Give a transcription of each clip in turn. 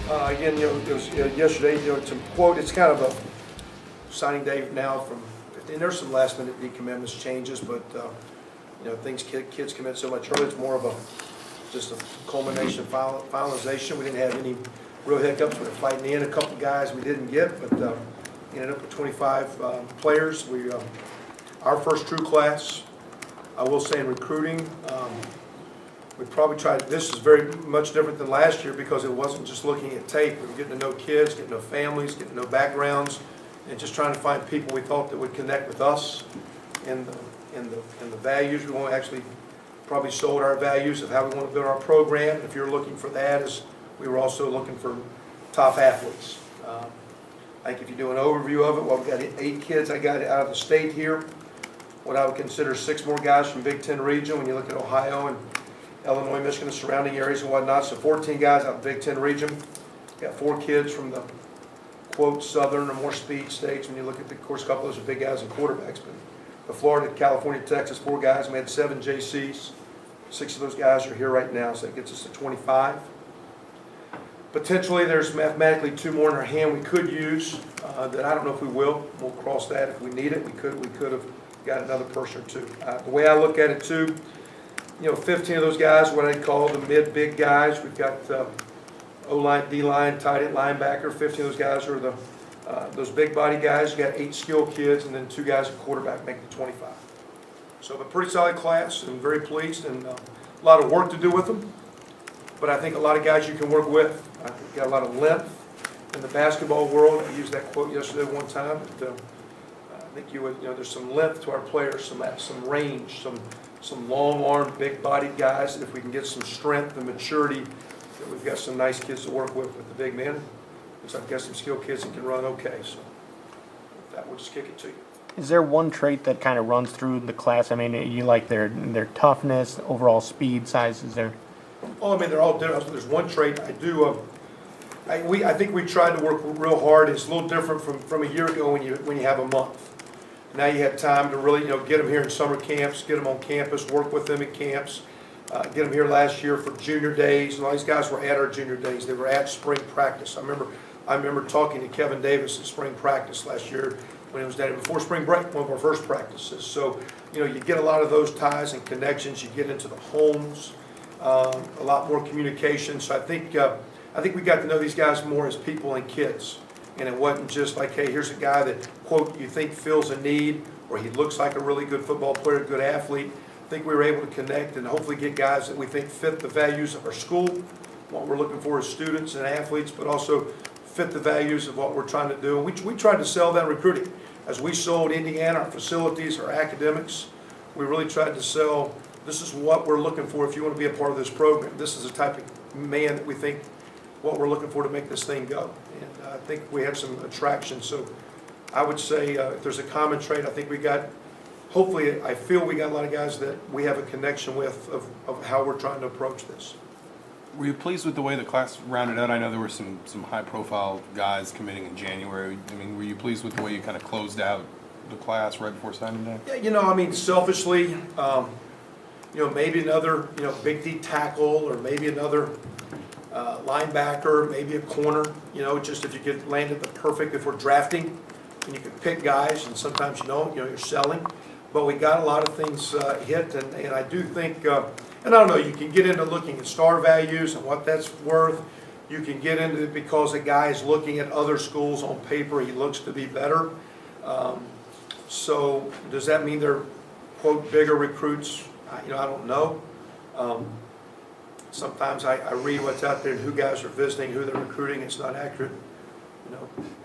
Again, it was yesterday. To quote, it's kind of a signing day now. And there's some last minute decommitments changes, but kids commit so much early. It's more of just a culmination of finalization. We didn't have any real hiccups. We were fighting in a couple guys we didn't get, but ended up with 25 players. Our first true class. I will say in recruiting. We probably tried, this is very much different than last year because it wasn't just looking at tape. We were getting to know kids, getting to know families, getting to know backgrounds, and just trying to find people we thought that would connect with us in the values. We want to actually probably sold our values of how we want to build our program. If you're looking for that, we were also looking for top athletes. I think if you do an overview of it, well, we've got 8 kids I got out of the state here. What I would consider 6 more guys from Big Ten region when you look at Ohio and Illinois, Michigan, the surrounding areas and whatnot. So 14 guys out of the Big Ten region. Got 4 kids from the, quote, southern or more speed states. When you look at of course, a couple of those are big guys and quarterbacks. But the Florida, California, Texas, 4 guys. We had 7 JCs. 6 of those guys are here right now, so that gets us to 25. Potentially, there's mathematically 2 more in our hand we could use that I don't know if we will. We'll cross that if we need it. We could have got another person or 2. The way I look at it, too, 15 of those guys, what I call the mid-big guys. We've got O-line, D-line, tight end, linebacker. 15 of those guys are those big body guys. You got 8 skilled kids, and then 2 guys at quarterback make the 25. So a pretty solid class, and very pleased, and a lot of work to do with them. But I think a lot of guys you can work with. I think you got a lot of length in the basketball world. I used that quote yesterday one time. But, I think there's some length to our players, some range, some long-armed, big-bodied guys. And if we can get some strength and maturity, then we've got some nice kids to work with the big men. Because I've got some skilled kids that can run okay. So with that, we'll just kick it to you. Is there one trait that kind of runs through the class? I mean, you like their toughness, overall speed, size? Is there? Oh, I mean, they're all different. There's one trait I do. I think we tried to work real hard. It's a little different from a year ago when you have a month. Now you have time to really get them here in summer camps, get them on campus, work with them at camps, get them here last year for junior days. And all these guys were at our junior days. They were at spring practice. I remember talking to Kevin Davis at spring practice last year when he was down before spring break, one of our first practices. So you get a lot of those ties and connections. You get into the homes, a lot more communication. So I think we got to know these guys more as people and kids. And it wasn't just like, hey, here's a guy that, quote, you think fills a need, or he looks like a really good football player, good athlete. I think we were able to connect and hopefully get guys that we think fit the values of our school, what we're looking for as students and athletes, but also fit the values of what we're trying to do. We tried to sell that recruiting. As we sold Indiana, our facilities, our academics, we really tried to sell, this is what we're looking for if you want to be a part of this program. This is the type of man that we think what we're looking for to make this thing go. And I think we have some attraction. So I would say if there's a common trait, I think we got, hopefully, I feel we got a lot of guys that we have a connection with of how we're trying to approach this. Were you pleased with the way the class rounded out? I know there were some high-profile guys committing in January. I mean, were you pleased with the way you kind of closed out the class right before signing day? Yeah, selfishly, maybe another, big D tackle, or maybe another linebacker, maybe a corner, just if you could land it the perfect, if we're drafting, and you could pick guys, and sometimes you don't, you're selling. But we got a lot of things hit, and I do think, and I don't know, you can get into looking at star values and what that's worth. You can get into it because a guy is looking at other schools on paper, he looks to be better. So does that mean they're, quote, bigger recruits? I don't know. Sometimes I read what's out there and who guys are visiting, who they're recruiting. It's not accurate,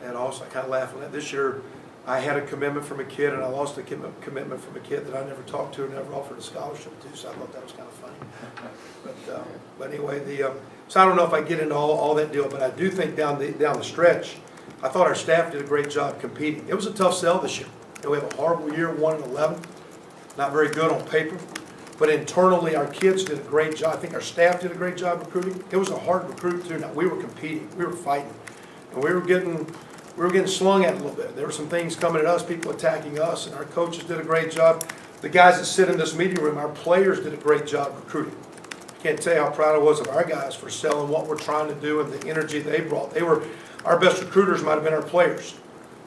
and also I kind of laugh on that. This year, I had a commitment from a kid, and I lost a commitment from a kid that I never talked to and never offered a scholarship to, so I thought that was kind of funny. But anyway, so I don't know if I get into all that deal, but I do think down the stretch, I thought our staff did a great job competing. It was a tough sell this year. We have a horrible year, 1-11, not very good on paper. But internally, our kids did a great job. I think our staff did a great job recruiting. It was a hard recruit too. Now we were competing, we were fighting, and we were getting slung at a little bit. There were some things coming at us, people attacking us, and our coaches did a great job. The guys that sit in this meeting room, our players did a great job recruiting. can't tell you how proud I was of our guys for selling what we're trying to do and the energy they brought. They were, our best recruiters might have been our players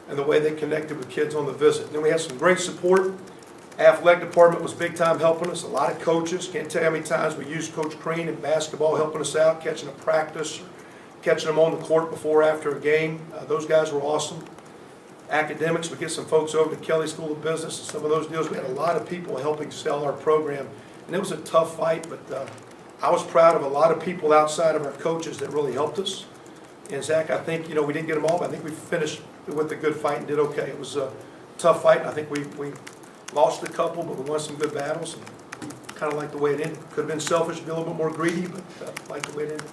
and the way they connected with kids on the visit. Then we had some great support. Athletic department was big time helping us. A lot of coaches, can't tell you how many times we used Coach Crean in basketball helping us out, catching a practice, catching them on the court before, after a game. Those guys were awesome. Academics, we get some folks over to Kelly School of Business and some of those deals. We had a lot of people helping sell our program, and it was a tough fight, but I was proud of a lot of people outside of our coaches that really helped us. And Zach, I think, we didn't get them all, but I think we finished with a good fight and did okay. It was a tough fight, and I think we lost a couple, but we won some good battles, and kind of like the way it ended. Could have been selfish, be a little bit more greedy, but like the way it ended.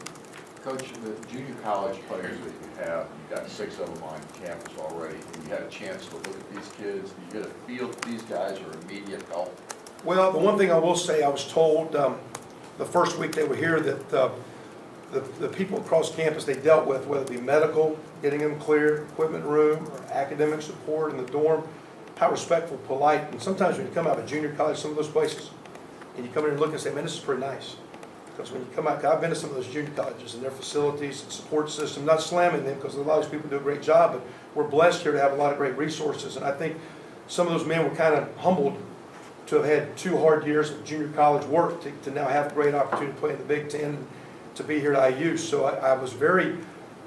Coach, the junior college players that you have, you've got 6 of them on campus already, and you had a chance to look at these kids. Do you get a feel that these guys are immediate help? Well, the one thing I will say, I was told the first week they were here that the people across campus they dealt with, whether it be medical, getting them cleared, equipment room, or academic support in the dorm, how respectful, polite, and sometimes when you come out of junior college, some of those places, and you come in and look and say, man, this is pretty nice. Because when you come out, I've been to some of those junior colleges and their facilities and support system, not slamming them because a lot of those people do a great job, but we're blessed here to have a lot of great resources. And I think some of those men were kind of humbled to have had 2 hard years of junior college work to now have a great opportunity to play in the Big Ten and to be here at IU. So I was very,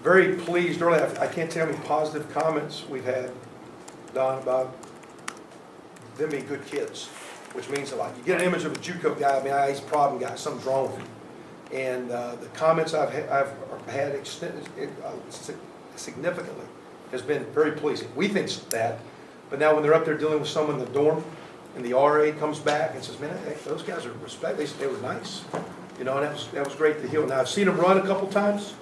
very pleased early. I can't tell you how many positive comments we've had, Don, about them being good kids, which means a lot. You get an image of a JUCO guy, I mean, he's a problem guy, something's wrong with him. And the comments I've had significantly has been very pleasing. We think that, but now when they're up there dealing with someone in the dorm, and the RA comes back and says, man, those guys are respect. They were nice, and that was great to hear. Now I've seen them run a couple times,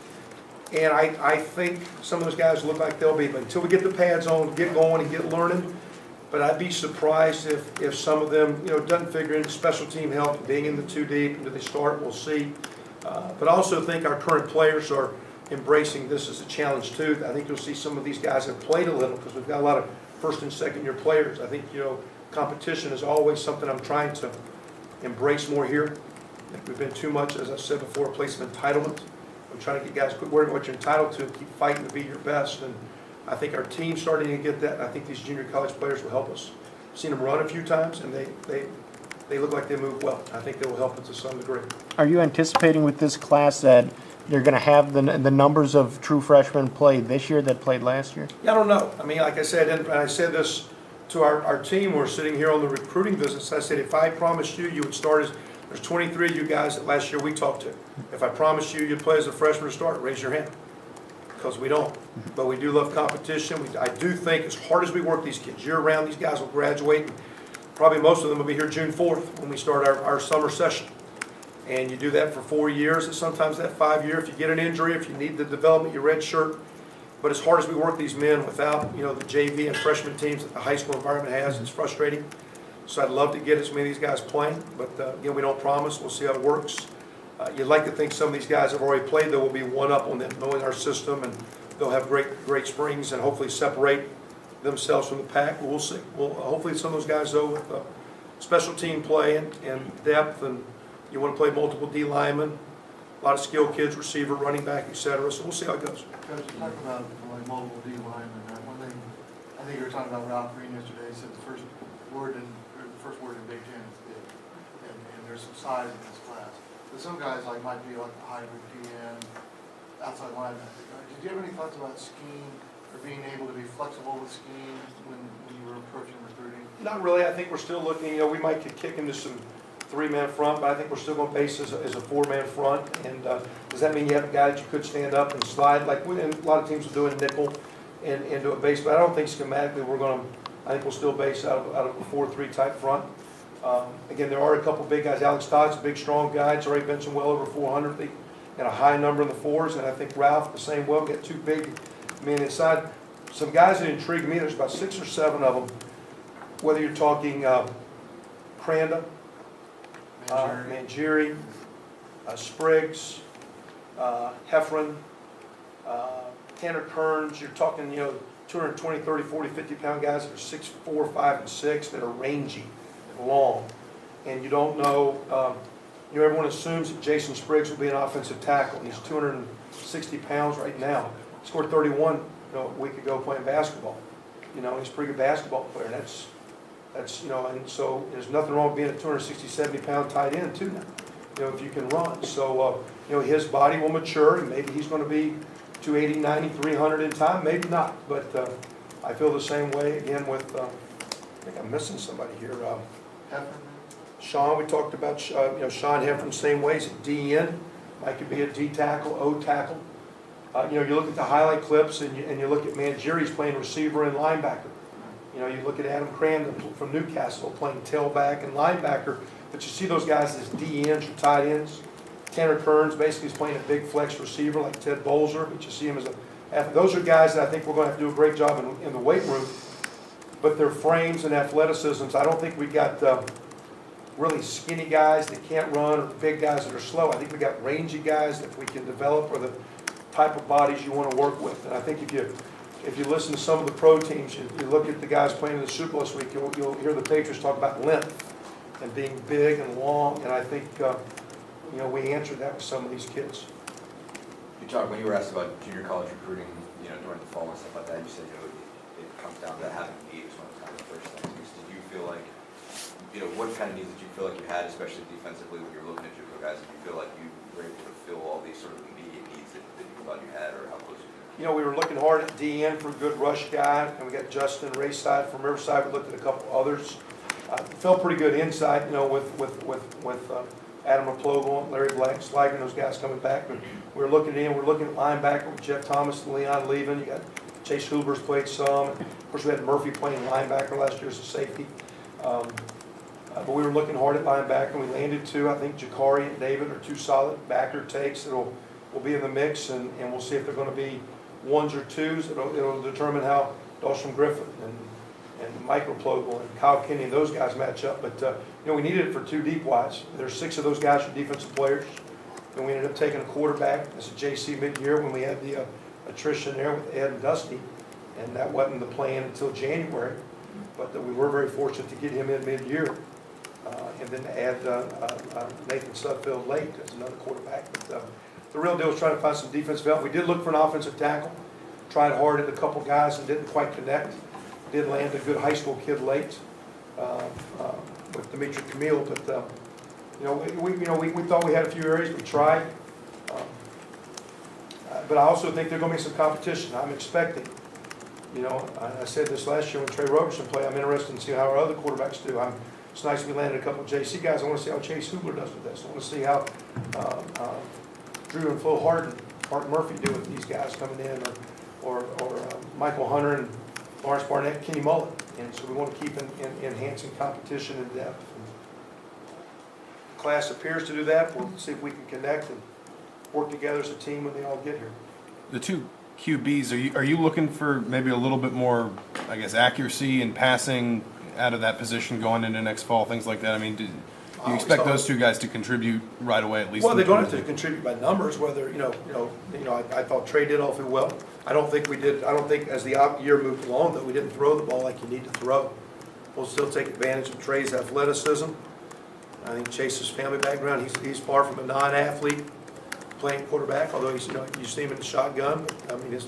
and I think some of those guys look like they'll be, but until we get the pads on, get going and get learning. But I'd be surprised if some of them, doesn't figure into special team help, being in the 2 deep, and do they start, we'll see. But I also think our current players are embracing this as a challenge too. I think you'll see some of these guys have played a little because we've got a lot of first and second year players. I think, competition is always something I'm trying to embrace more here. I think we've been too much, as I said before, a place of entitlement. I'm trying to get guys quit worrying what you're entitled to, keep fighting to be your best. And I think our team's starting to get that, and I think these junior college players will help us. I've seen them run a few times, and they look like they move well. I think they will help us to some degree. Are you anticipating with this class that they're going to have the numbers of true freshmen played this year that played last year? Yeah, I don't know. I mean, like I said, and I said this to our team, we're sitting here on the recruiting business. I said, if I promised you would start as, there's 23 of you guys that last year we talked to. If I promised you you'd play as a freshman to start, raise your hand. Because we don't. But we do love competition. I do think as hard as we work these kids year round, these guys will graduate. And probably most of them will be here June 4th when we start our summer session. And you do that for 4 years, and sometimes that 5 year. If you get an injury, if you need the development, you red shirt. But as hard as we work these men without, the JV and freshman teams that the high school environment has, it's frustrating. So I'd love to get as many of these guys playing, but again, we don't promise. We'll see how it works. You'd like to think some of these guys have already played, though, will be one up on them, knowing our system, and they'll have great springs and hopefully separate themselves from the pack. But we'll see. Well, hopefully some of those guys, though, with special team play and depth, and you want to play multiple D linemen, a lot of skilled kids, receiver, running back, etc. So we'll see how it goes. Coach, you talked about like multiple D linemen. One thing, I think you were talking about Ralph Green yesterday. He said the first word in Big Ten is big, and there's some size in this class. But some guys might be like a hybrid PN, outside linebacker. Did you have any thoughts about scheme or being able to be flexible with scheme when you were approaching recruiting? Not really. I think we're still looking. We might could kick into some 3-man front, but I think we're still going to base as a 4-man front. And does that mean you have a guy that you could stand up and slide like and a lot of teams will do in nickel and do a base? But I don't think schematically we're going to. I think we'll still base out of a 4-3 type front. Again, there are a couple big guys. Alex Todd's a big, strong guy. He's already benching well over 400 and a high number in the 4s. And I think Ralph the same well. Get 2 big men inside. Some guys that intrigue me. There's about 6 or 7 of them. Whether you're talking Cranda, Mangieri, Spriggs, Heffron, Tanner Kearns, you're talking, 220, 30, 40, 50-pound guys that are 6'4", 5, and 6 that are rangy and long. And you don't know everyone assumes that Jason Spriggs will be an offensive tackle. He's 260 pounds right now. Scored 31, a week ago playing basketball. He's a pretty good basketball player. That's and so there's nothing wrong with being a 260, 70-pound tight end too now, if you can run. So, his body will mature, and maybe he's going to be 280, 90, 300 in time, maybe not. But I feel the same way again with, I think I'm missing somebody here. Heffernan? Sean, we talked about, Sean Heffern, same way. He's a DN. Mike could be a D tackle, O tackle. You look at the highlight clips and you look at Mangieri's playing receiver and linebacker. You look at Adam Crandon from Newcastle playing tailback and linebacker, but you see those guys as DNs or tight ends. Tanner Kearns basically is playing a big flex receiver like Ted Bolzer, but you see him as those are guys that I think we're going to have to do a great job in the weight room, but their frames and athleticisms, I don't think we got really skinny guys that can't run or big guys that are slow. I think we got rangy guys that we can develop or the type of bodies you want to work with. And I think if you listen to some of the pro teams, you look at the guys playing in the Super Bowl this week, you'll hear the Patriots talk about length and being big and long, and I think we answered that with some of these kids. You talked, when you were asked about junior college recruiting, during the fall and stuff like that, you said, it comes down to having needs one of the kind of first things. Did you feel like, what kind of needs did you feel like you had, especially defensively when you were looking at JUCO guys? Did you feel like you were able to fill all these sort of immediate needs that you thought you had, or how close you were? We were looking hard at DN for a good rush guy, and we got Justin Rayside from Riverside. We looked at a couple others. Felt pretty good inside, with Adam Raplogle, Larry Slager, those guys coming back. But we're looking at linebacker with Jeff Thomas and Leon Levin. You got Chase Huber's played some. Of course, we had Murphy playing linebacker last year as a safety. But we were looking hard at linebacker. We landed two. I think Jakari and David are two solid backer takes that will be in the mix, and we'll see if they're going to be ones or twos. It'll determine how Dawson Griffin and Mike Raplogle and Kyle Kinney and those guys match up. But we needed it for two deep wides. There's 6 of those guys are defensive players, and we ended up taking a quarterback as a JC mid-year when we had the attrition there with Ed and Dusty, and that wasn't the plan until January. But we were very fortunate to get him in mid-year, and then add Nathan Sudfeld late as another quarterback. But the real deal is trying to find some defensive help. We did look for an offensive tackle. Tried hard at a couple guys and didn't quite connect. Did land a good high school kid late with Dimitri Camille, but we thought we had a few areas. We tried, but I also think there's going to be some competition. I'm expecting. I said this last year when Trey Roberson played. I'm interested in seeing how our other quarterbacks do. It's nice we landed a couple of JC guys. I want to see how Chase Hubler does with this. I want to see how Drew and Flo Harden, Mark Murphy do with these guys coming in, or Michael Hunter and Lawrence Barnett, Kenny Mullen. And so we want to keep enhancing competition and depth. The class appears to do that. We'll see if we can connect and work together as a team when they all get here. The two QBs, are you looking for maybe a little bit more, I guess, accuracy and passing out of that position going into next fall, things like that? I mean, do you expect those two guys to contribute right away at least? Well, they're going to have to contribute by numbers. Whether I thought Trey did awfully well. I don't think we did. I don't think as the year moved along that we didn't throw the ball like you need to throw. We'll still take advantage of Trey's athleticism. I think Chase's family background. He's far from a non-athlete playing quarterback. Although you see him in the shotgun. But, I mean, his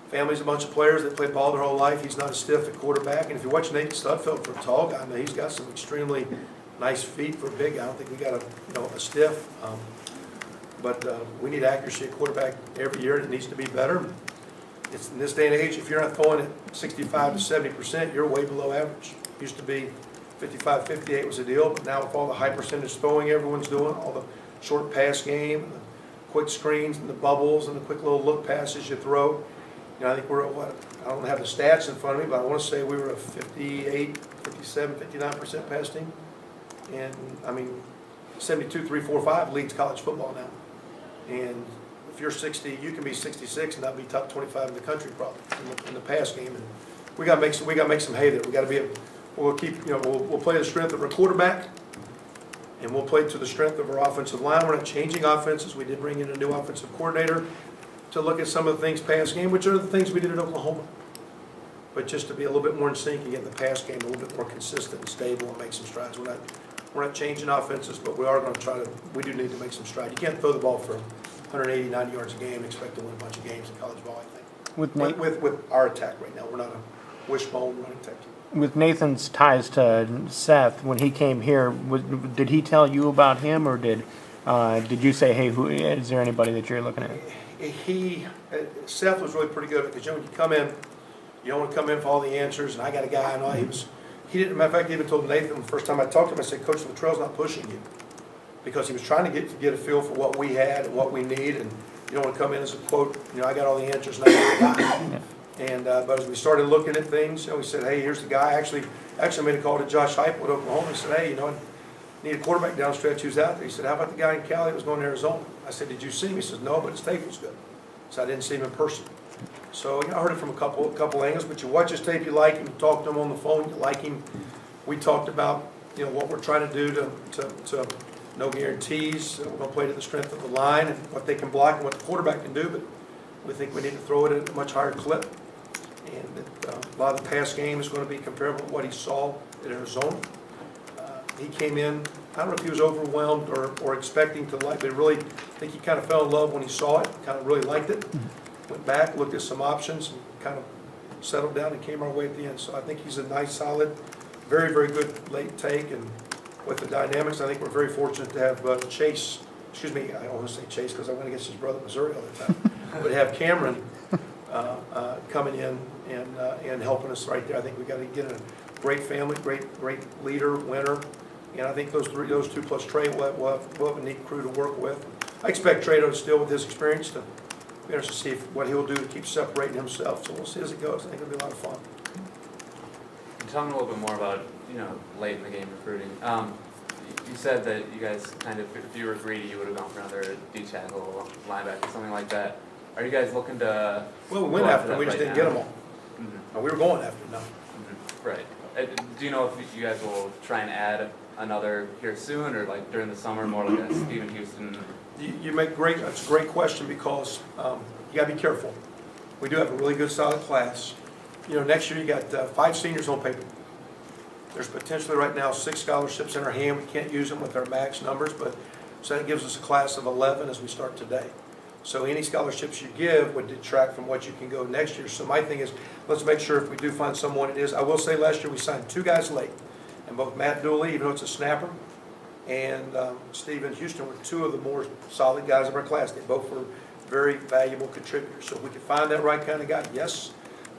family's a bunch of players that played ball their whole life. He's not as stiff at quarterback. And if you watch Nate Studfeld for a tall guy, he's got some extremely nice feet for a big guy. I don't think we got a stiff. But we need accuracy at quarterback every year, and it needs to be better. It's in this day and age, if you're not throwing at 65 to 70%, you're way below average. Used to be 55, 58 was a deal, but now with all the high percentage throwing everyone's doing, all the short pass game, and the quick screens and the bubbles and the quick little look passes you throw. I think we're at I don't have the stats in front of me, but I want to say we were a 58, 57, 59% pass team. And, 72, 3, 4, 5 leads college football now. And if you're 60, you can be 66 and not be top 25 in the country probably in the pass game. And we got to make some hay there. We got to be. We'll play the strength of our quarterback, and we'll play to the strength of our offensive line. We're not changing offenses. We did bring in a new offensive coordinator to look at some of the things pass game, which are the things we did at Oklahoma. But just to be a little bit more in sync and get the pass game a little bit more consistent and stable and make some strides. We're not changing offenses, but we are going to we do need to make some stride. You can't throw the ball for 180, 90 yards a game and expect to win a bunch of games in college ball, I think. With Nate, With our attack right now, we're not a wishbone running attack team. with Nathan's ties to Seth, when he came here, did he tell you about him, or did you say, hey, is there anybody that you're looking at? Seth was really pretty good because when you come in, you don't want to come in for all the answers, and I got a guy, and all he didn't. Matter of fact, he even told Nathan the first time I talked to him, I said, Coach Luttrell's not pushing you, because he was trying to get a feel for what we had and what we need, and you don't want to come in as a quote, I got all the answers, and I got the guy. And but as we started looking at things, we said, hey, here's the guy. Actually made a call to Josh Heupel at Oklahoma and said, hey, I need a quarterback down the stretch who's out there. He said, how about the guy in Cali that was going to Arizona? I said, did you see him? He said, no, but his tape was good. So I didn't see him in person. So I heard it from a couple angles, but you watch his tape, you like him, you talk to him on the phone, you like him. We talked about what we're trying to do to no guarantees. We're going to play to the strength of the line and what they can block and what the quarterback can do, but we think we need to throw it at a much higher clip. And that a lot of the pass game is going to be comparable to what he saw at Arizona. He came in, I don't know if he was overwhelmed or expecting to like, but I think he kind of fell in love when he saw it, kind of really liked it. Went back, looked at some options, and kind of settled down and came our way at the end. So I think he's a nice, solid, very, very good late take. And with the dynamics, I think we're very fortunate to have Chase, I don't want to say Chase because I went against his brother Missouri all the time, but have Cameron coming in and helping us right there. I think we got to get a great family, great leader, winner, and I think those two plus Trey will have a neat crew to work with. I expect Trey to still, with his experience, to be interested to see what he'll do to keep separating himself. So we'll see as it goes. I think it'll be a lot of fun. Talking a little bit more about late in the game recruiting. You said that you guys kind of, if you were greedy, you would have gone for another D tackle, linebacker, something like that. Are you guys looking to? Well, we went after them. We just didn't get them all. Mm-hmm. No, we were going after them. No. Mm-hmm. Right. Do you know if you guys will try and add another here soon, or like during the summer, more like a Stephen Houston? You make that's a great question because you got to be careful. We do have a really good, solid class. Next year you got 5 seniors on paper. There's potentially right now 6 scholarships in our hand. We can't use them with our max numbers, but so that gives us a class of 11 as we start today. So any scholarships you give would detract from what you can go next year. So my thing is, let's make sure if we do find someone it is. I will say last year we signed 2 guys late, and both Matt Dooley, even though it's a snapper, and Stephen Houston were 2 of the more solid guys of our class. They both were very valuable contributors. So if we could find that right kind of guy, yes.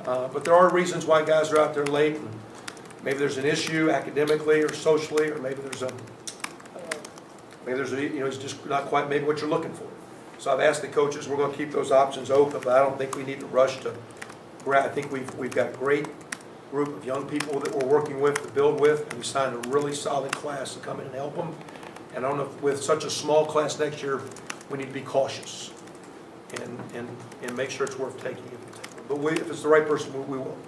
But there are reasons why guys are out there late. And maybe there's an issue academically or socially, or maybe there's it's just not quite maybe what you're looking for. So I've asked the coaches, we're going to keep those options open, but I don't think we need to rush to grab. I think we've got a great group of young people that we're working with to build with, and we signed a really solid class to come in and help them. And I don't know if with such a small class next year, we need to be cautious and make sure it's worth taking. But if it's the right person, we will.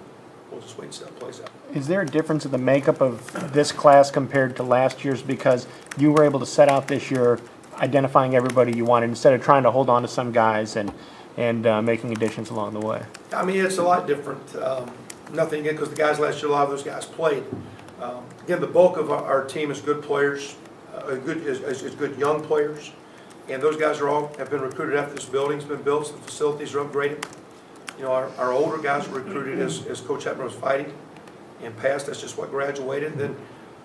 We'll just wait and see how it plays out. Is there a difference in the makeup of this class compared to last year's, because you were able to set out this year identifying everybody you wanted instead of trying to hold on to some guys and making additions along the way? I mean, it's a lot different. Nothing again, because the guys last year, a lot of those guys played. Again, the bulk of our team is good players, is good young players, and those guys have been recruited after this building's been built, so the facilities are upgraded. Our older guys were recruited as Coach Hepburn was fighting and passed. That's just what graduated. Then,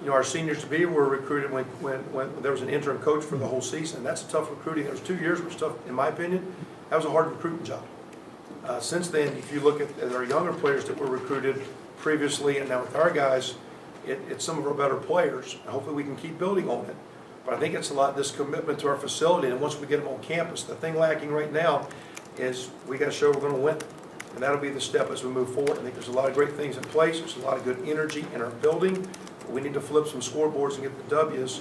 our seniors to be were recruited when there was an interim coach for the whole season. That's a tough recruiting. There was 2 years was tough, in my opinion. That was a hard recruiting job. Since then, if you look at our younger players that were recruited previously and now with our guys, it's some of our better players. Hopefully we can keep building on it. But I think it's a lot of this commitment to our facility, and once we get them on campus, the thing lacking right now is we got to show we're going to win. And that'll be the step as we move forward. I think there's a lot of great things in place. There's a lot of good energy in our building. We need to flip some scoreboards and get the W's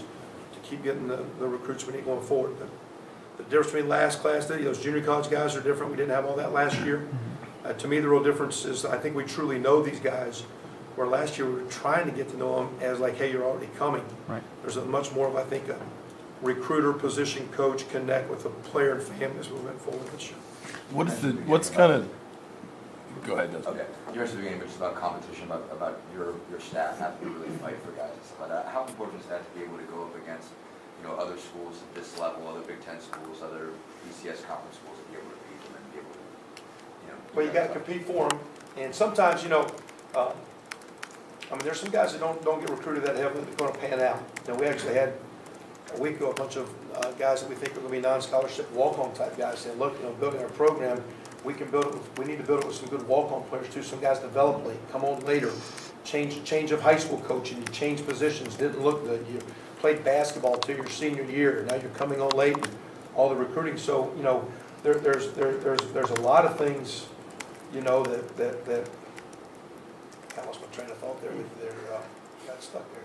to keep getting the recruits we need going forward. The difference between last class, those junior college guys are different. We didn't have all that last year. To me, the real difference is I think we truly know these guys, where last year we were trying to get to know them as like, hey, you're already coming. Right. There's a much more of, I think, a recruiter, position, coach, connect with the player and family as we went forward this year. Go ahead, Desmond. Okay, you mentioned at the beginning, but just about competition, about your staff having to really fight for guys and stuff like that. How important is that to be able to go wants, other schools at this level, other Big Ten schools, other BCS conference schools to be able to beat them and be able to, Well, you gotta compete for them, and sometimes, there's some guys that don't get recruited that heavily that are gonna pan out. We actually had a week ago, a bunch of guys that we think are gonna be non-scholarship walk-on type guys saying, look, building our program, we can build it, we need to build it with some good walk-on players too. Some guys develop late, come on later, change of high school coaching, you change positions, didn't look good. You played basketball till your senior year, now you're coming on late, and all the recruiting. So, there's a lot of things, that I lost my train of thought there. Got stuck there.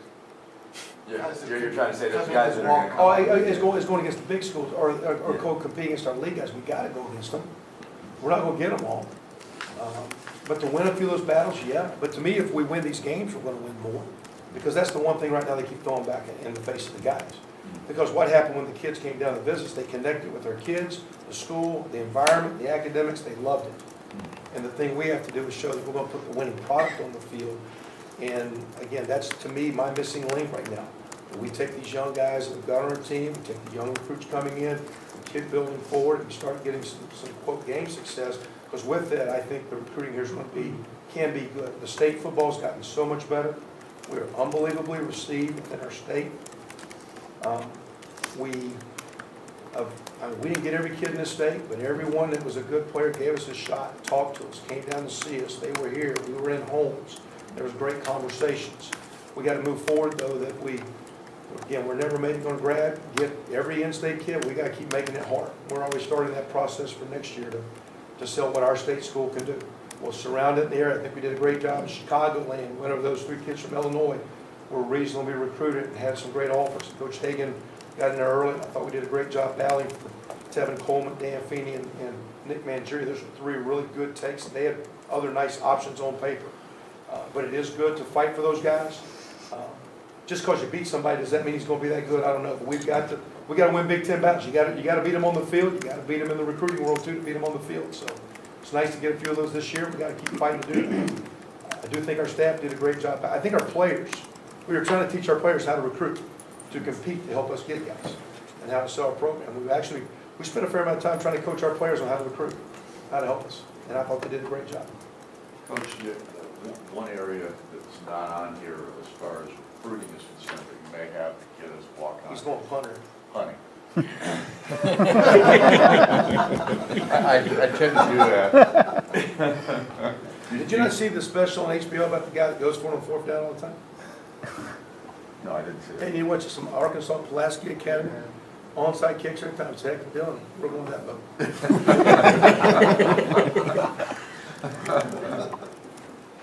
you're trying to say those guys that are Oh, going to come. it's going against the big schools, or compete against our league guys. We gotta go against them. We're not gonna get them all. But to win a few of those battles, yeah. But to me, if we win these games, we're gonna win more. Because that's the one thing right now they keep throwing back in the face of the guys. Because what happened when the kids came down to visit, they connected with their kids, the school, the environment, the academics, they loved it. And the thing we have to do is show that we're gonna put the winning product on the field. And again, that's to me my missing link right now. We take these young guys that we've got on our team, we take the young recruits coming in, we keep building forward, and we start getting some quote game success. Because with that, I think the recruiting here is going to can be good. The state football's gotten so much better. We are unbelievably received within our state. We didn't get every kid in this state, but everyone that was a good player gave us a shot, talked to us, came down to see us. They were here. We were in homes. There was great conversations. We got to move forward, though, that we're never maybe going to get every in-state kid. We got to keep making it hard. We're always starting that process for next year to sell what our state school can do. We'll surround it in the area. I think we did a great job in Chicagoland. Went over those 3 kids from Illinois were reasonably recruited and had some great offers. Coach Hagan got in there early. I thought we did a great job battling for Tevin Coleman, Dan Feeney, and Nick Mangieri. Those were 3 really good takes. They had other nice options on paper. But it is good to fight for those guys. Just because you beat somebody, does that mean he's going to be that good? I don't know. But we got to win Big Ten battles. You got to beat them on the field. You got to beat them in the recruiting world too to beat them on the field. So it's nice to get a few of those this year. We got to keep fighting to do that. I do think our staff did a great job. I think our players. We were trying to teach our players how to recruit, to compete, to help us get guys, and how to sell our program. We spent a fair amount of time trying to coach our players on how to recruit, how to help us, and I thought they did a great job. Coach, one area that's not on here as far as recruiting is concerned, that you may have the kid as walk on. He's going punter. Hunting. I tend to do that. Did you not see the special on HBO about the guy that goes for him on 4th down all the time? No, I didn't see that. And you watch some Arkansas Pulaski Academy, onside kicks every time. It's heck of Dylan. We're going that boat.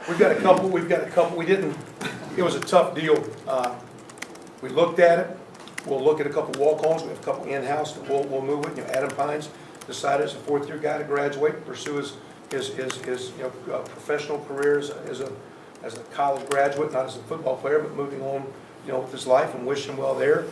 We've got a couple. We didn't. It was a tough deal. We looked at it. We'll look at a couple walk-ons. We have a couple in-house that we'll move with. Adam Pines decided as a 4th-year guy to graduate, pursue his professional career as a college graduate, not as a football player, but moving on, with his life, and wish him well there.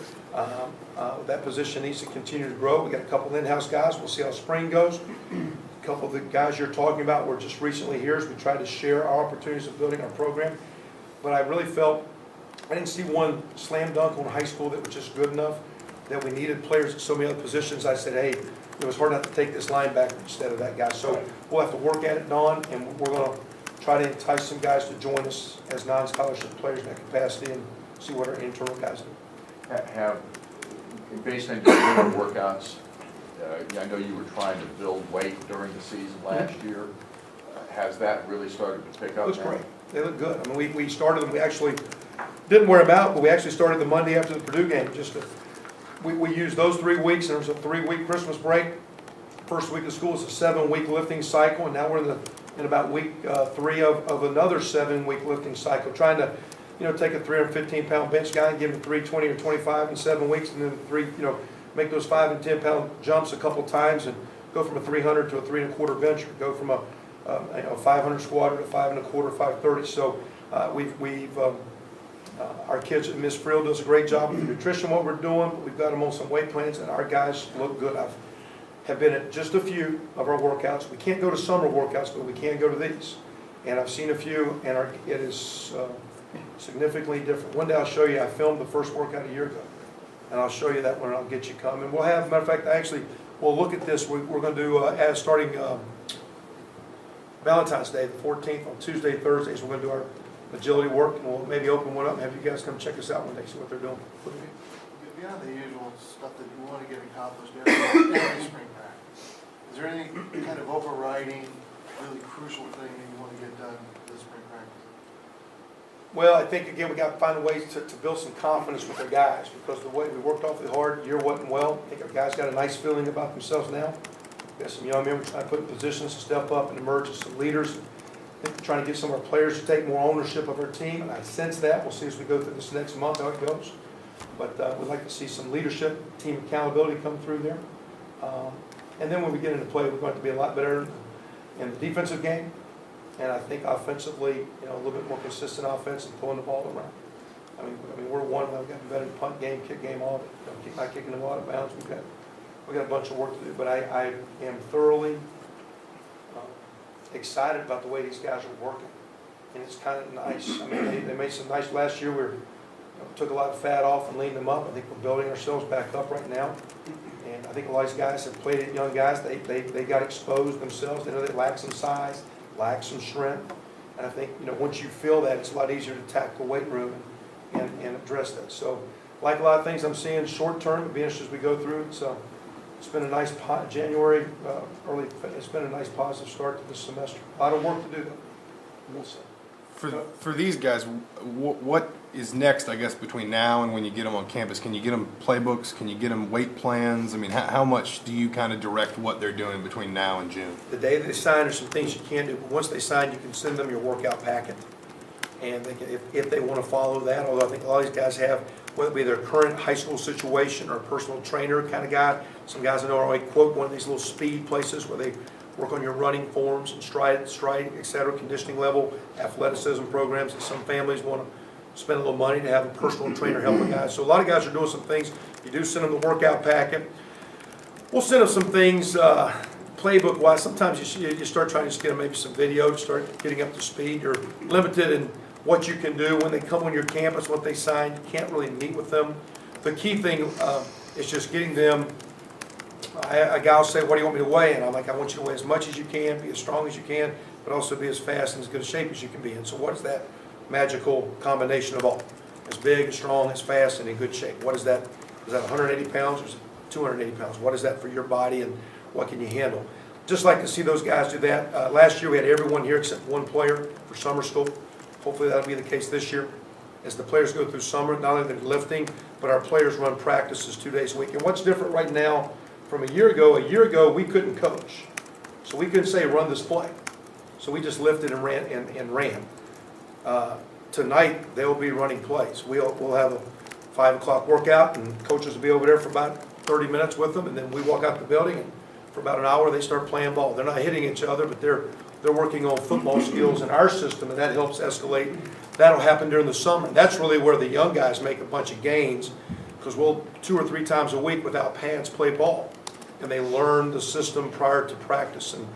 That position needs to continue to grow. We got a couple in-house guys. We'll see how spring goes. A couple of the guys you're talking about were just recently here as we tried to share our opportunities of building our program. But I really felt I didn't see one slam dunk on high school that was just good enough, that we needed players at so many other positions. I said, hey, it was hard not to take this linebacker instead of that guy. So we'll have to work at it, Don, and we're going to try to entice some guys to join us as non-scholarship players in that capacity and see what our internal guys do. Based on your winter workouts, I know you were trying to build weight during the season last year. Has that really started to pick up? Looks now? great. They look good. I mean, we started them. We actually didn't wear them out, but we actually started the Monday after the Purdue game. We used those 3 weeks, and there was a 3-week Christmas break. First week of school is a 7-week lifting cycle, and now we're in about week 3 of another 7-week lifting cycle, trying to take a 315-pound bench guy and give him 320 or 25 in 7 weeks, and then make those 5 and 10-pound jumps a couple times, and go from a 300 to a 3 1/4 bench, or go from a 500 squatter to 5 1/4, 530. So our kids at Miss Frill does a great job with the nutrition, what we're doing. We've got them on some weight plans, and our guys look good. I have been at just a few of our workouts. We can't go to summer workouts, but we can go to these. And I've seen a few, and it is significantly different. One day I'll show you, I filmed the first workout a year ago. and I'll show you that one, and I'll get you coming. We'll have, matter of fact, we'll look at this, we're gonna do, starting Valentine's Day, the 14th, on Tuesday, Thursdays, we're gonna do our agility work, and we'll maybe open one up and have you guys come check us out one day, see what they're doing. Beyond the usual stuff that you want to get accomplished every spring practice, is there any kind of overriding, really crucial thing that you want to get done this spring practice? Well, I think, again, we got to find ways to build some confidence with our guys, because the way we worked awfully hard, year wasn't well. I think our guys got a nice feeling about themselves now. We got some young men we're trying to put in positions to step up and emerge as some leaders. I think we're trying to get some of our players to take more ownership of our team, and I sense that. We'll see as we go through this next month how it goes. But we'd like to see some leadership, team accountability come through there. And then when we get into play, we're going to be a lot better in the defensive game. And I think offensively, a little bit more consistent offense and pulling the ball around. I mean, we're one of them. We've got a better punt game, kick game, all of it. Not kicking the ball out of bounds. We've got a bunch of work to do. But I am thoroughly excited about the way these guys are working. And it's kind of nice. I mean, they made some nice last year. We took a lot of fat off and leaned them up. I think we're building ourselves back up right now. And I think a lot of these guys have played it, young guys. They got exposed themselves. They know they lack some size, lack some strength. And I think, once you feel that, it's a lot easier to attack the weight room and address that. So, like a lot of things I'm seeing short term, it'll be interesting as we go through. It's been a nice January, it's been a nice positive start to this semester. A lot of work to do, though. We'll see. For these guys, what is next, I guess, between now and when you get them on campus? Can you get them playbooks? Can you get them weight plans? I mean, how much do you kind of direct what they're doing between now and June? The day they sign, there's some things you can do, but once they sign, you can send them your workout packet. And they can, if they want to follow that, although I think a lot of these guys have, whether it be their current high school situation or a personal trainer kind of guy. Some guys I know already quote one of these little speed places where they work on your running forms and stride, et cetera, conditioning level, athleticism programs. And some families want to spend a little money to have a personal trainer helping guys. So a lot of guys are doing some things. You do send them the workout packet. We'll send them some things playbook-wise. Sometimes you start trying to just get them maybe some video to start getting up to speed. You're limited in what you can do when they come on your campus, what they sign. You can't really meet with them. The key thing is just getting them. A guy will say, what do you want me to weigh? And I'm like, I want you to weigh as much as you can, be as strong as you can, but also be as fast and as good a shape as you can be in. So what is that magical combination of all? As big, as strong, as fast, and in good shape. What is that? Is that 180 pounds or is it 280 pounds? What is that for your body and what can you handle? Just like to see those guys do that. Last year we had everyone here except one player for summer school. Hopefully that'll be the case this year. As the players go through summer, not only they're lifting, but our players run practices 2 days a week. And what's different right now from a year ago we couldn't coach. So we couldn't say run this play. So we just lifted and ran. Tonight they'll be running plays. We'll have a 5 o'clock workout and coaches will be over there for about 30 minutes with them, and then we walk out the building and for about an hour they start playing ball. They're not hitting each other, but they're working on football skills in our system, and that helps escalate. That'll happen during the summer. That's really where the young guys make a bunch of gains, because we'll 2 or 3 times a week without pads play ball, and they learn the system prior to practice. And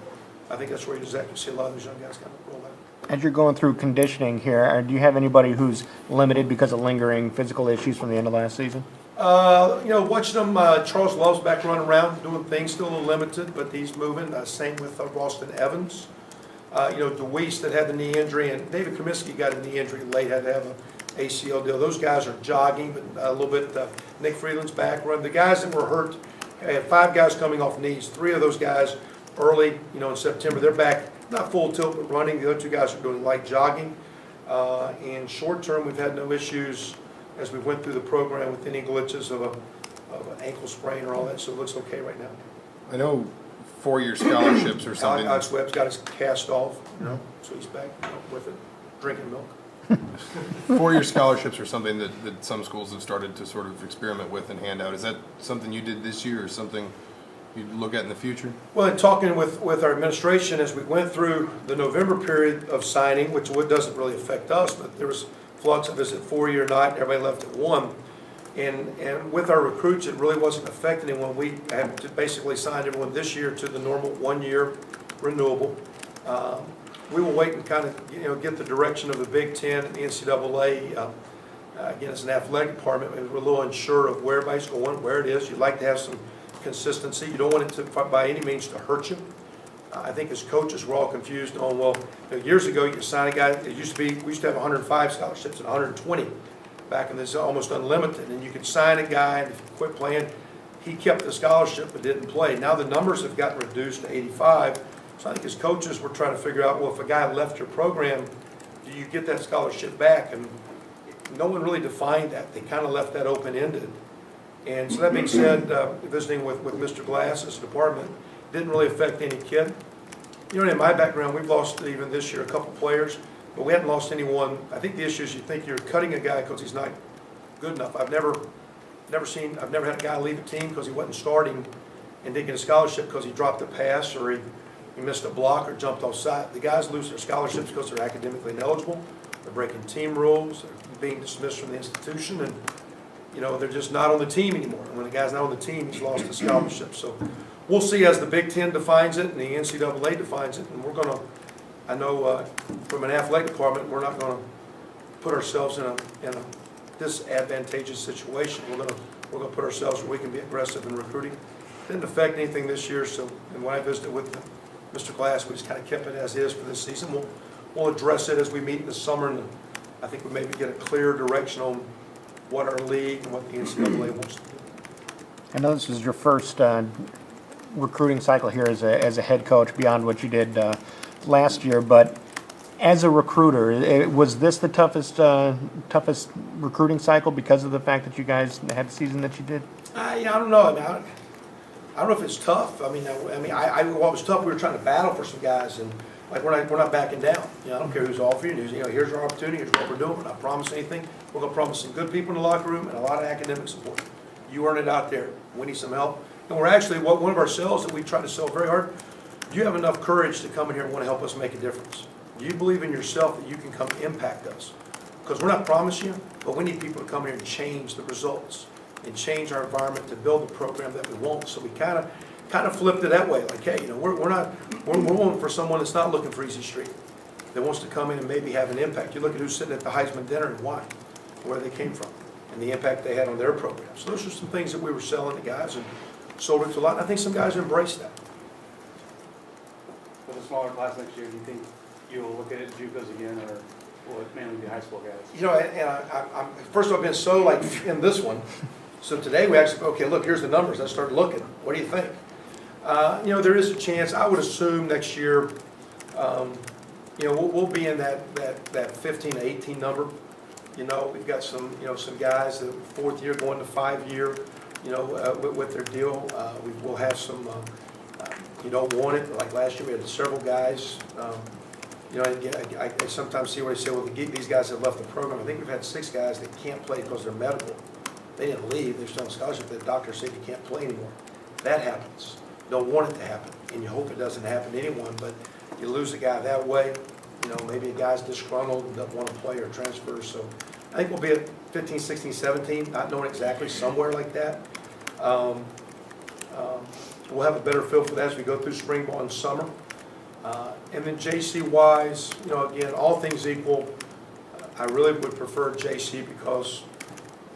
I think that's where you exactly see a lot of these young guys kind of roll out. As you're going through conditioning here, do you have anybody who's limited because of lingering physical issues from the end of last season? Watching them, Charles Love's back running around, doing things, still a little limited, but he's moving. Same with Ralston Evans. DeWeese that had the knee injury, and David Comiskey got a knee injury late, had to have an ACL deal. Those guys are jogging, but a little bit. Nick Freeland's back running. The guys that were hurt, I had 5 guys coming off knees. 3 of those guys early, in September, they're back, not full tilt, but running. The other 2 guys are doing light jogging. In short term, we've had no issues as we went through the program with any glitches of an ankle sprain or all that, so it looks okay right now. I know 4-year scholarships or something. Alex Webb's got his cast off, so he's back with it, drinking milk. 4-year scholarships are something that some schools have started to sort of experiment with and hand out. Is that something you did this year or something you'd look at in the future? Well, in talking with our administration as we went through the November period of signing, which doesn't really affect us, but there was flux of is it 4-year or not, everybody left at 1. And with our recruits, it really wasn't affecting anyone. We had to basically sign everyone this year to the normal 1-year renewable. We will wait and kind of get the direction of the Big Ten and the NCAA Again, as an athletic department, we're a little unsure of where everybody's going, where it is. You'd like to have some consistency. You don't want it to, by any means, to hurt you. I think as coaches, we're all confused on, well, years ago, you could sign a guy, we used to have 105 scholarships and 120 back in this, almost unlimited, and you could sign a guy, and if you quit playing, he kept the scholarship but didn't play. Now the numbers have gotten reduced to 85, so I think as coaches, we're trying to figure out, well, if a guy left your program, do you get that scholarship back? And no one really defined that. They kind of left that open-ended. And so that being said, visiting with Mr. Glass's department didn't really affect any kid. You know, in my background, we've lost even this year a couple players, but we hadn't lost anyone. I think the issue is you think you're cutting a guy because he's not good enough. I've never had a guy leave a team because he wasn't starting and didn't get a scholarship because he dropped a pass or he missed a block or jumped offside. The guys lose their scholarships because they're academically ineligible, they're breaking team rules, they're being dismissed from the institution, and you know, they're just not on the team anymore. And when the guy's not on the team, he's lost his scholarship. So we'll see as the Big Ten defines it and the NCAA defines it, and we're going to, I know from an athletic department, we're not going to put ourselves in a disadvantageous situation. We're going to put ourselves where we can be aggressive in recruiting. Didn't affect anything this year, so and when I visited with Mr. Glass, we just kind of kept it as is for this season. We'll address it as we meet in the summer, and I think we maybe get a clear direction on what our league and what the NCAA wants to do. I know this is your first recruiting cycle here as a head coach beyond what you did last year, but as a recruiter, was this the toughest recruiting cycle because of the fact that you guys had the season that you did? I don't know. I don't know if it's tough. What was tough, we were trying to battle for some guys, and like we're not backing down. You know, I don't care who's offering you. You know, here's our opportunity. Here's what we're doing. We're not promising anything. We're going to promise some good people in the locker room and a lot of academic support. You earn it out there. We need some help. And we're actually, one of our sales that we try to sell very hard, do you have enough courage to come in here and want to help us make a difference? Do you believe in yourself that you can come impact us? Because we're not promising you, but we need people to come here and change the results and change our environment to build the program that we want. So we kind of flipped it that way. Like, hey, you know, we're wanting for someone that's not looking for easy street, that wants to come in and maybe have an impact. You look at who's sitting at the Heisman dinner and why, where they came from, and the impact they had on their program. So those are some things that we were selling to guys and sold it to a lot. And I think some guys embraced that. With a smaller class next year, do you think you'll look at it JUCOs again, or will it mainly be high school guys? You know, and I'm first of all, I've been so like in this one. So today we actually, okay, look, here's the numbers. I started looking. What do you think? You know, there is a chance. I would assume next year, you know, we'll be in that 15 to 18 number. You know, we've got some guys that fourth year going to 5 year, you know, with their deal. We'll have some, you don't want it. Like last year, we had several guys. You know, I sometimes see where they say, well, these guys have left the program. I think we've had 6 guys that can't play because they're medical. They didn't leave. They're still on scholarship. The doctor said you can't play anymore. That happens. Don't want it to happen, and you hope it doesn't happen to anyone, but you lose a guy that way. You know, maybe a guy's disgruntled and doesn't want to play or transfer. So I think we'll be at 15, 16, 17, not knowing exactly, somewhere like that. We'll have a better feel for that as we go through spring ball and summer. And then JC-wise, you know, again, all things equal, I really would prefer JC because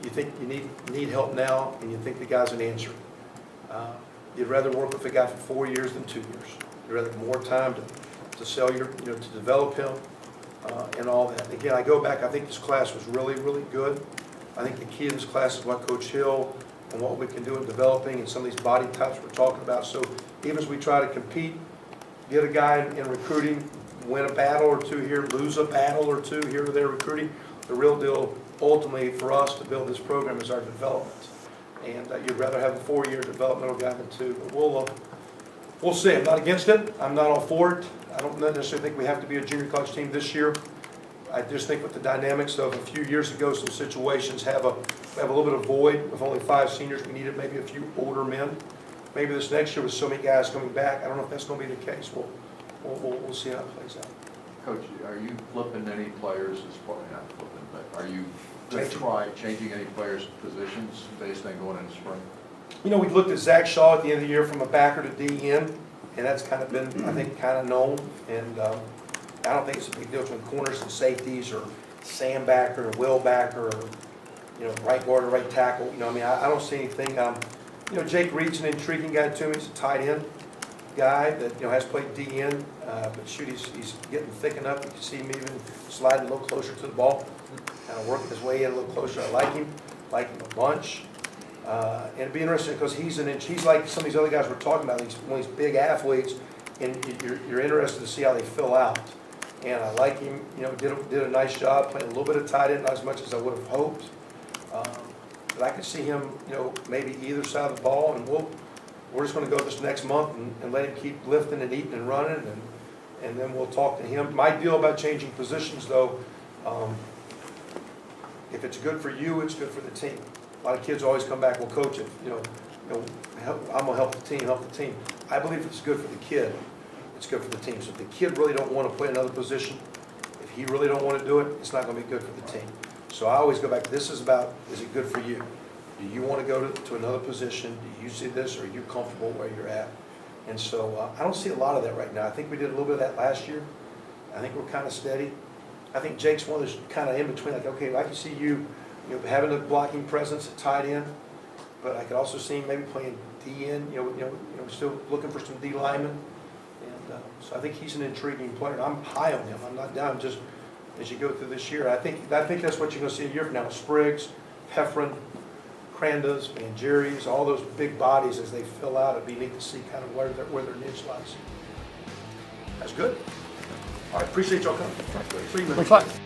you think you need help now, and you think the guy's an answer. You'd rather work with a guy for 4 years than 2 years. You'd rather have more time to sell to develop him and all that. Again, I go back, I think this class was really, really good. I think the key to this class is what Coach Hill and what we can do in developing and some of these body types we're talking about. So even as we try to compete, get a guy in recruiting, win a battle or two here, lose a battle or two here or there recruiting, the real deal ultimately for us to build this program is our development. And you'd rather have a 4-year developmental guy than 2. But we'll see. I'm not against it. I'm not all for it. I don't necessarily think we have to be a junior college team this year. I just think with the dynamics of a few years ago, some situations have a little bit of void. With only 5 seniors, we needed maybe a few older men. Maybe this next year with so many guys coming back, I don't know if that's going to be the case. We'll see how it plays out. Coach, are you flipping any players, not flipping, but are you going to changing any players' positions based on going into spring? You know, we looked at Zach Shaw at the end of the year from a backer to DN, and that's kind of been, I think, kind of known. And I don't think it's a big deal between corners and safeties or Sam backer or Will backer or right guard or right tackle. I mean, I don't see anything. Jake Reed's an intriguing guy to me. He's a tight end guy that, has played DN, but shoot, he's getting thick enough. You can see him even sliding a little closer to the ball, kind of working his way in a little closer. I like him a bunch. And it'd be interesting because he's like some of these other guys we're talking about, one of these big athletes, and you're interested to see how they fill out. And I like him, did a nice job playing a little bit of tight end, not as much as I would have hoped. But I can see him, maybe either side of the ball, and we're just going to go this next month and let him keep lifting and eating and running, and then we'll talk to him. My deal about changing positions, though, if it's good for you, it's good for the team. A lot of kids always come back, well, coach, I'm going to help the team. I believe if it's good for the kid, it's good for the team. So if the kid really don't want to play another position, if he really don't want to do it, it's not going to be good for the team. So I always go back, this is about, is it good for you? Do you want to go to another position? Do you see this, or are you comfortable where you're at? And so I don't see a lot of that right now. I think we did a little bit of that last year. I think we're kind of steady. I think Jake's one of those kind of in between, like, okay, I can see you, having a blocking presence at tight end, but I could also see him maybe playing DN, still looking for some D linemen. And so I think he's an intriguing player. I'm high on him. I'm not down. Just as you go through this year, I think that's what you're going to see a year from now. Spriggs, Heffron, Crandas, Mangieri's, all those big bodies as they fill out. It'd be neat to see kind of where their niche lies. That's good. All right, appreciate y'all coming. Thanks a lot.